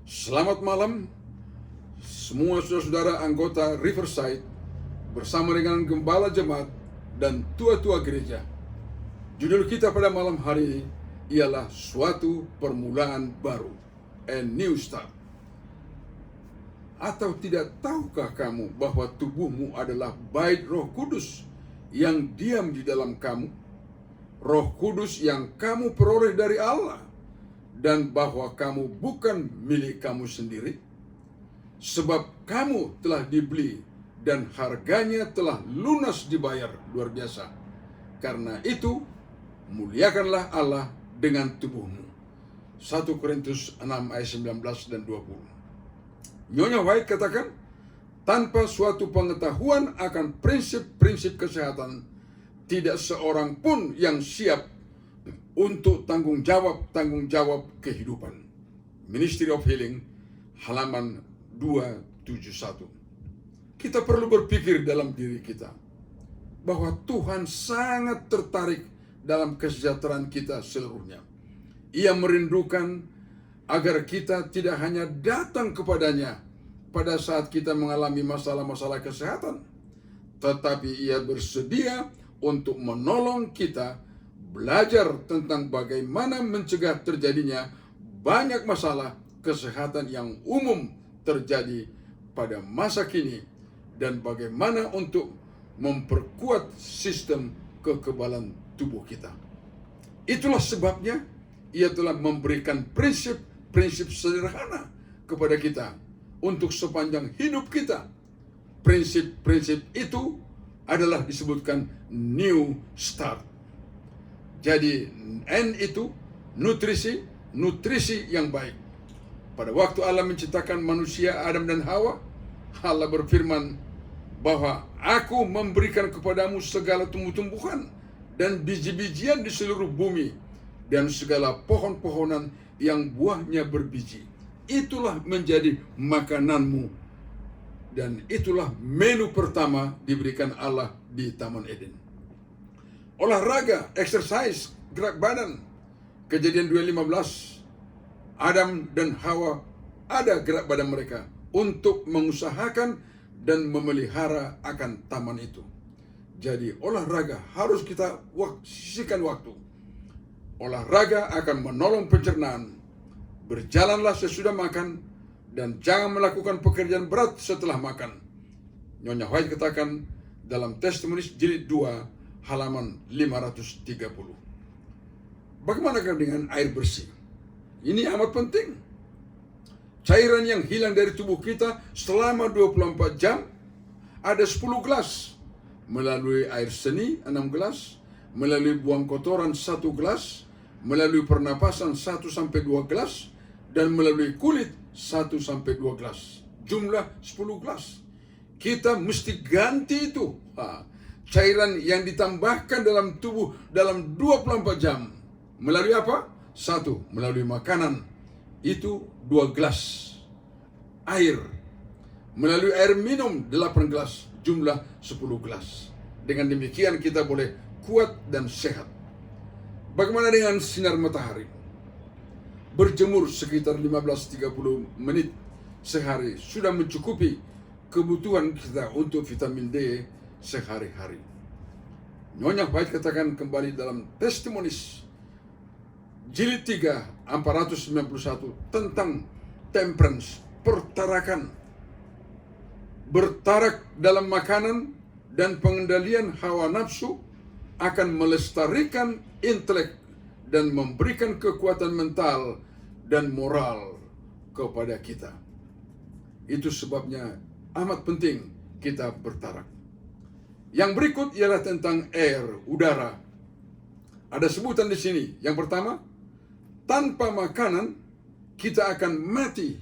Selamat malam semua saudara-saudara anggota Riverside bersama dengan gembala jemaat dan tua-tua gereja. Judul kita pada malam hari ini ialah suatu permulaan baru, a new start. Atau tidak tahukah kamu bahwa tubuhmu adalah bait Roh Kudus yang diam di dalam kamu, Roh Kudus yang kamu peroleh dari Allah, dan bahwa kamu bukan milik kamu sendiri, sebab kamu telah dibeli dan harganya telah lunas dibayar. Luar biasa. Karena itu muliakanlah Allah dengan tubuhmu. 1 Korintus 6 ayat 19 dan 20. Nyonya White katakan, tanpa suatu pengetahuan akan prinsip-prinsip kesehatan, tidak seorang pun yang siap untuk tanggung jawab kehidupan. Ministry of Healing, halaman 271. Kita perlu berpikir dalam diri kita bahwa Tuhan sangat tertarik dalam kesejahteraan kita seluruhnya. Ia merindukan agar kita tidak hanya datang kepadanya pada saat kita mengalami masalah-masalah kesehatan, tetapi ia bersedia untuk menolong kita belajar tentang bagaimana mencegah terjadinya banyak masalah kesehatan yang umum terjadi pada masa kini dan bagaimana untuk memperkuat sistem kekebalan tubuh kita. Itulah sebabnya ia telah memberikan prinsip-prinsip sederhana kepada kita untuk sepanjang hidup kita. Prinsip-prinsip itu adalah disebutkan new start. Jadi N itu nutrisi yang baik. Pada waktu Allah menciptakan manusia Adam dan Hawa, Allah berfirman bahwa aku memberikan kepadamu segala tumbuh-tumbuhan dan biji-bijian di seluruh bumi dan segala pohon-pohonan yang buahnya berbiji. Itulah menjadi makananmu. Dan itulah menu pertama diberikan Allah di Taman Eden. Olahraga, exercise, gerak badan. Kejadian 2:15, Adam dan Hawa ada gerak badan mereka untuk mengusahakan dan memelihara akan taman itu. Jadi olahraga harus kita sisihkan waktu. Olahraga akan menolong pencernaan. Berjalanlah sesudah makan dan jangan melakukan pekerjaan berat setelah makan. Nyonya White katakan dalam Testimonies jilid 2 halaman 530. Bagaimana dengan air bersih? Ini amat penting. Cairan yang hilang dari tubuh kita selama 24 jam ada 10 gelas. Melalui air seni 6 gelas, melalui buang kotoran 1 gelas, melalui pernapasan 1-2 gelas, dan melalui kulit 1-2 gelas. Jumlah 10 gelas. Kita mesti ganti itu. Cairan yang ditambahkan dalam tubuh dalam 24 jam. Melalui apa? 1, melalui makanan. Itu 2 gelas air. Melalui air minum 8 gelas. Jumlah 10 gelas. Dengan demikian kita boleh kuat dan sehat. Bagaimana dengan sinar matahari? Berjemur sekitar 15-30 menit sehari sudah mencukupi kebutuhan kita untuk vitamin D sehari-hari. Nyonya White katakan kembali dalam Testimonies jilid 3 491 tentang temperance, pertarakan. Bertarak dalam makanan dan pengendalian hawa nafsu akan melestarikan intelek dan memberikan kekuatan mental dan moral kepada kita. Itu sebabnya amat penting kita bertarak. Yang berikut ialah tentang air, udara. Ada sebutan di sini. Yang pertama, tanpa makanan kita akan mati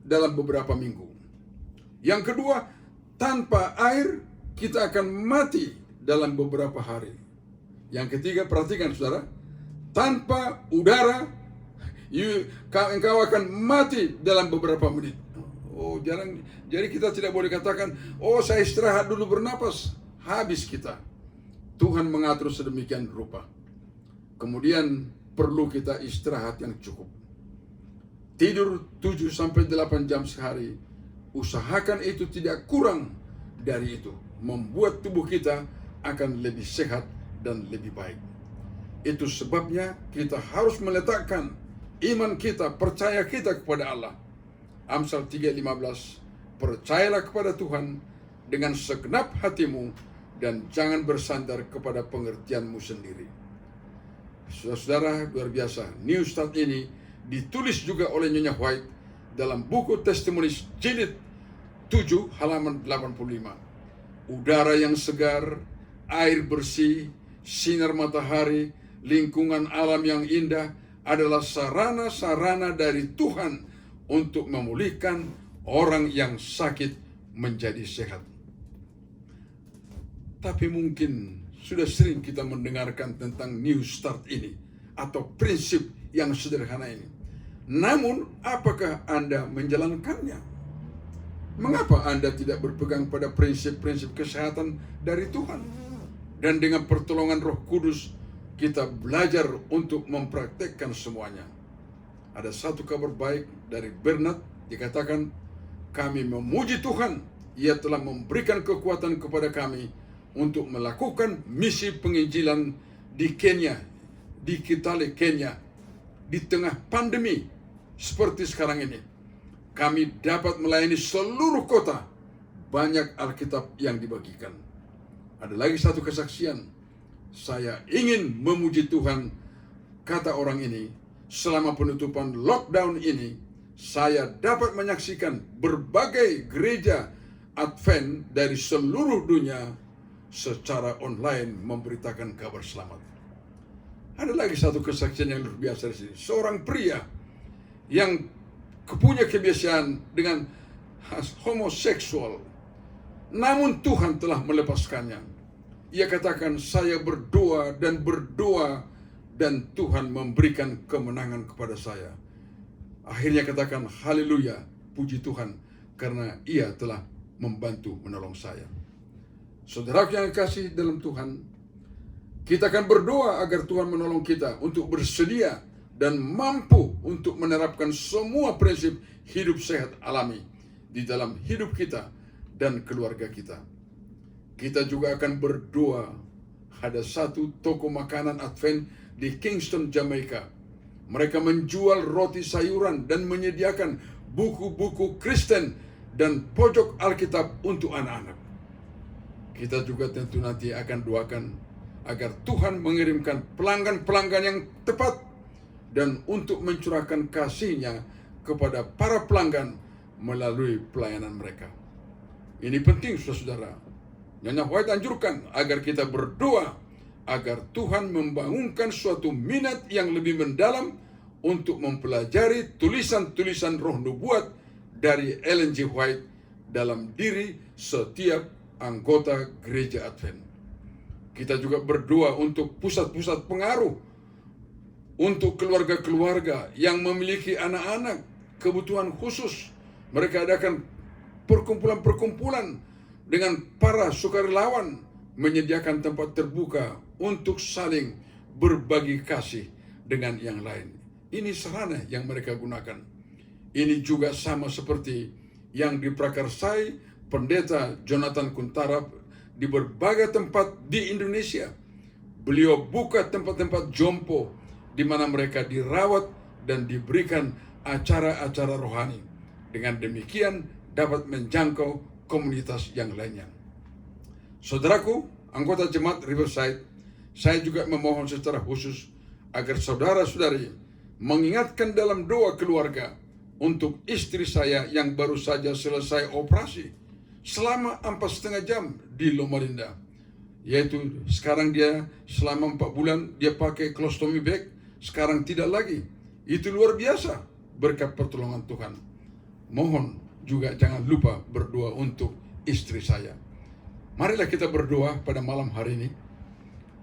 dalam beberapa minggu. Yang kedua, tanpa air kita akan mati dalam beberapa hari. Yang ketiga, perhatikan saudara, tanpa udara engkau akan mati dalam beberapa menit. Jadi kita tidak boleh katakan, saya istirahat dulu bernapas. Habis kita. Tuhan mengatur sedemikian rupa. Kemudian perlu kita istirahat yang cukup. tidur 7 sampai 8 jam sehari. Usahakan itu tidak kurang dari itu. Membuat tubuh kita akan lebih sehat dan lebih baik. Itu sebabnya kita harus meletakkan iman kita, percaya kita kepada Allah. Amsal 3:15, percayalah kepada Tuhan dengan segenap hatimu dan jangan bersandar kepada pengertianmu sendiri. Saudara-saudara, luar biasa. New Start ini ditulis juga oleh Nyonya White dalam buku Testimonies jilid 7 halaman 85. Udara yang segar, air bersih, sinar matahari, lingkungan alam yang indah adalah sarana-sarana dari Tuhan untuk memulihkan orang yang sakit menjadi sehat. Tapi mungkin sudah sering kita mendengarkan tentang New Start ini atau prinsip yang sederhana ini. Namun, apakah Anda menjalankannya? Mengapa Anda tidak berpegang pada prinsip-prinsip kesehatan dari Tuhan? Dan dengan pertolongan Roh Kudus, kita belajar untuk mempraktekkan semuanya. Ada satu kabar baik dari Bernard, dikatakan, kami memuji Tuhan, Ia telah memberikan kekuatan kepada kami untuk melakukan misi penginjilan di Kenya, di Kitale, Kenya, di tengah pandemi seperti sekarang ini. Kami dapat melayani seluruh kota, banyak Alkitab yang dibagikan. Ada lagi satu kesaksian, saya ingin memuji Tuhan, kata orang ini, selama penutupan lockdown ini, saya dapat menyaksikan berbagai gereja Advent dari seluruh dunia secara online memberitakan kabar selamat. Ada lagi satu kesaksian yang luar biasa di sini. Seorang pria yang punya kebiasaan dengan homoseksual, namun Tuhan telah melepaskannya. Ia katakan, saya berdoa dan Tuhan memberikan kemenangan kepada saya. Akhirnya katakan, haleluya, puji Tuhan, karena Ia telah membantu menolong saya. Saudara yang kasih dalam Tuhan, kita akan berdoa agar Tuhan menolong kita untuk bersedia dan mampu untuk menerapkan semua prinsip hidup sehat alami di dalam hidup kita dan keluarga kita. Kita juga akan berdoa. Ada satu toko makanan Advent di Kingston, Jamaica. Mereka menjual roti sayuran dan menyediakan buku-buku Kristen dan pojok Alkitab untuk anak-anak. Kita juga tentu nanti akan doakan agar Tuhan mengirimkan pelanggan-pelanggan yang tepat dan untuk mencurahkan kasih-Nya kepada para pelanggan melalui pelayanan mereka. Ini penting, saudara. Nyonya White anjurkan agar kita berdoa agar Tuhan membangunkan suatu minat yang lebih mendalam untuk mempelajari tulisan-tulisan roh nubuat dari Ellen G. White dalam diri setiap anggota gereja Advent. Kita juga berdoa untuk pusat-pusat pengaruh, untuk keluarga-keluarga yang memiliki anak-anak kebutuhan khusus. Mereka adakan perkumpulan-perkumpulan dengan para sukarelawan, menyediakan tempat terbuka untuk saling berbagi kasih dengan yang lain. Ini sarana yang mereka gunakan. Ini juga sama seperti yang diprakarsai Pendeta Jonathan Kuntarap di berbagai tempat di Indonesia. Beliau buka tempat-tempat jompo di mana mereka dirawat dan diberikan acara-acara rohani. Dengan demikian dapat menjangkau komunitas yang lainnya. Saudaraku, anggota jemaat Riverside, saya juga memohon secara khusus agar saudara-saudari mengingatkan dalam doa keluarga untuk istri saya yang baru saja selesai operasi selama 4,5 jam di Loma Linda. Yaitu sekarang dia selama 4 bulan dia pakai colostomy bag, sekarang tidak lagi. Itu luar biasa berkat pertolongan Tuhan. Mohon juga jangan lupa berdoa untuk istri saya. Marilah kita berdoa pada malam hari ini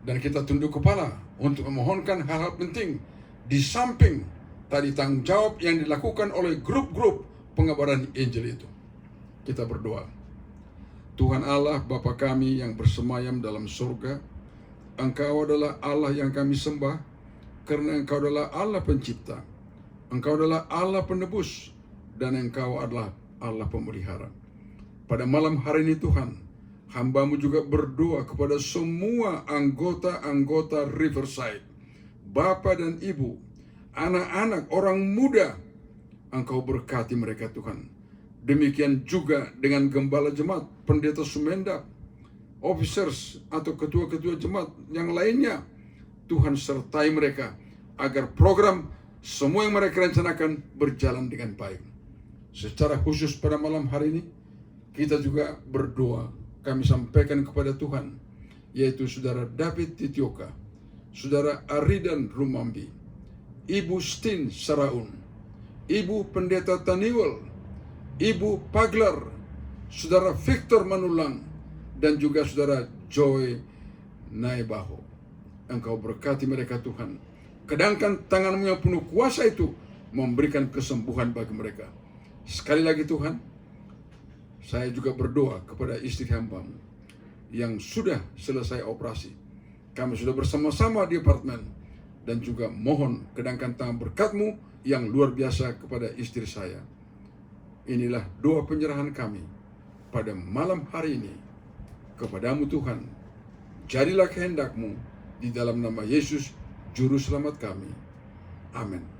dan kita tunduk kepala untuk memohonkan hal-hal penting di samping tadi tanggung jawab yang dilakukan oleh grup-grup pengabaran Injil itu. Kita berdoa. Tuhan Allah Bapa kami yang bersemayam dalam surga, Engkau adalah Allah yang kami sembah, karena Engkau adalah Allah pencipta. Engkau adalah Allah penebus, dan Engkau adalah Allah pemelihara. Pada malam hari ini Tuhan, hamba-Mu juga berdoa kepada semua anggota-anggota Riverside, Bapak dan Ibu, anak-anak, orang muda. Engkau berkati mereka Tuhan. Demikian juga dengan gembala jemaat, pendeta Sumenda, officers atau ketua-ketua jemaat yang lainnya. Tuhan sertai mereka agar program semua yang mereka rencanakan berjalan dengan baik. Secara khusus pada malam hari ini, kita juga berdoa, kami sampaikan kepada Tuhan, yaitu Saudara David Titioka, Saudara Aridan Rumambi, Ibu Stin Saraun, Ibu Pendeta Taniwel, Ibu Paglar, Saudara Victor Manulang, dan juga Saudara Joy Naibaho. Engkau berkati mereka Tuhan. Kedangkan tangan-Mu yang penuh kuasa itu memberikan kesembuhan bagi mereka. Sekali lagi Tuhan, saya juga berdoa kepada istri hamba-Mu yang sudah selesai operasi. Kami sudah bersama-sama di apartemen, dan juga mohon kedangkan tangan berkat-Mu yang luar biasa kepada istri saya. Inilah doa penyerahan kami pada malam hari ini kepadamu Tuhan. Jadilah kehendak-Mu di dalam nama Yesus, Juru Selamat kami. Amin.